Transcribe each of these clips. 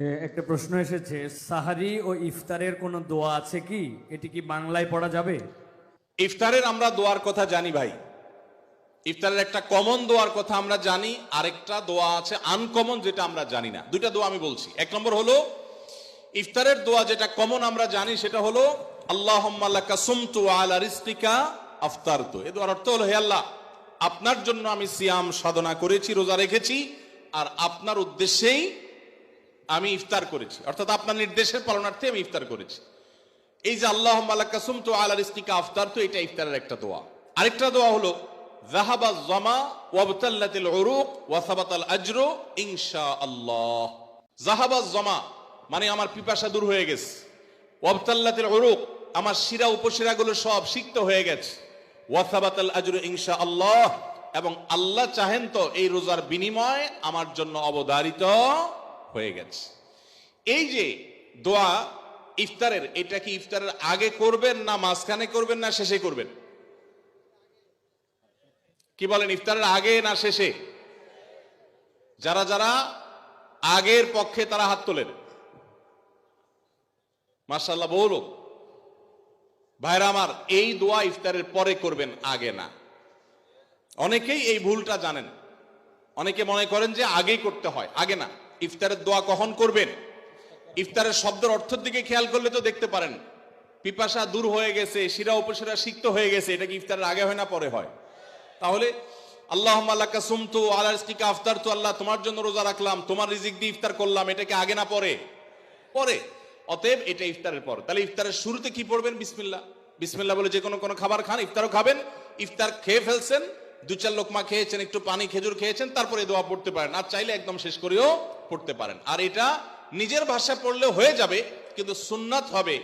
একটা প্রশ্ন এসেছে, সাহারি ও ইফতারের কোনো দোয়া আছে কি? এটি কি বাংলায় পড়া যাবে? ইফতারের আমরা দোয়ার কথা জানি ভাই। ইফতারের একটা কমন দোয়ার কথা আমরা জানি, আরেকটা দোয়া আছে আনকমন, যেটা আমরা জানি না। দুইটা দোয়া আমি বলছি। এক নম্বর হলো ইফতারের দোয়া, যেটা কমন আমরা জানি, সেটা হলো আল্লাহুম্মা লাকা সুমতু আলা রিজকিকা আফতারতু। এই দোয়ার অর্থ হলো, হে আল্লাহ, আপনার জন্য আমি সিয়াম সাধনা করেছি, রোজা রেখেছি, আর আপনার উদ্দেশ্যেই আমি ইফতার করেছি, অর্থাৎ আপনার নির্দেশের পালনার্থে আমি ইফতার করেছি। এই যে আল্লাহুম্মা লাকা সুমতু আলা রিজকিকা আফতারতু, এটা ইফতারের একটা দোয়া। আরেকটা দোয়া হলো যাহাবা যামা ওয়াবতাল্লাতিল উরুক ওয়া সাবাতাল আজরু ইনশাআল্লাহ। যাহাবা যামা মানে আমার পিপাসা দূর হয়ে গেছে, ওয়াবতাল্লাতিল উরুক আমার শিরা উপশিরাগুলো সব সিক্ত হয়ে গেছে, ওয়া সাবাতাল আজরু ইনশাআল্লাহ এবং আল্লাহ চাহেন তো এই রোজার বিনিময় আমার জন্য অবধারিত হয়ে গেছে। এই যে দোয়া ইফতারের, এটা কি ইফতারের আগে করবেন, না মাঝখানে করবেন, না শেষে করবেন? কি বলেন, ইফতারের আগে না শেষে? যারা যারা আগের পক্ষে তারা হাত তোলেন। মাশাআল্লাহ, বলো ভাইরা আমার, এই দোয়া ইফতারের পরে করবেন, আগে না। অনেকেই এই ভুলটা জানেন, অনেকে মনে করেন যে আগেই করতে হয়, আগে না। ইফতারের দোয়া কখন করবেন? ইফতারের শব্দের অর্থের দিকে খেয়াল করলে তো দেখতে পারেন, পিপাসা দূর হয়ে গেছে, শিরা উপশিরা সিক্ত হয়ে গেছে, এটা কি ইফতারের আগে হয় না পরে হয়? তাহলে আল্লাহুম্মা লাকা সুমতু আলা রিজকিকা আফতারতু, আল্লাহ তোমার জন্য রোজা রাখলাম, তোমার রিজিক দিয়ে ইফতার করলাম, এটা কি আগে না পরে? পরে। অতএব এটা ইফতারের পর। তাহলে ইফতারের শুরুতে কি পড়বেন? বিসমিল্লাহ। বিসমিল্লাহ বলে যে কোনো খাবার খান, ইফতারও খাবেন। ইফতার খেয়ে ফেলছেন, দু চার লোকমা খেয়েছেন, একটু পানি খেজুর খেয়েছেন, তারপরে দোয়া পড়তে পারেন। আর চাইলে একদম শেষ করেও পড়তে পারেন। আর এটা নিজের ভাষায় পড়লে হয়ে যাবে, কিন্তু সুন্নাত হবে,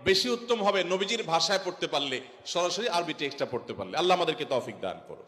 বেশি উত্তম হবে নবীজির ভাষায় পড়তে পারলে, সরাসরি আরবি টেক্সটটা পড়তে পারলে। আল্লাহ আমাদেরকে তৌফিক দান করুন।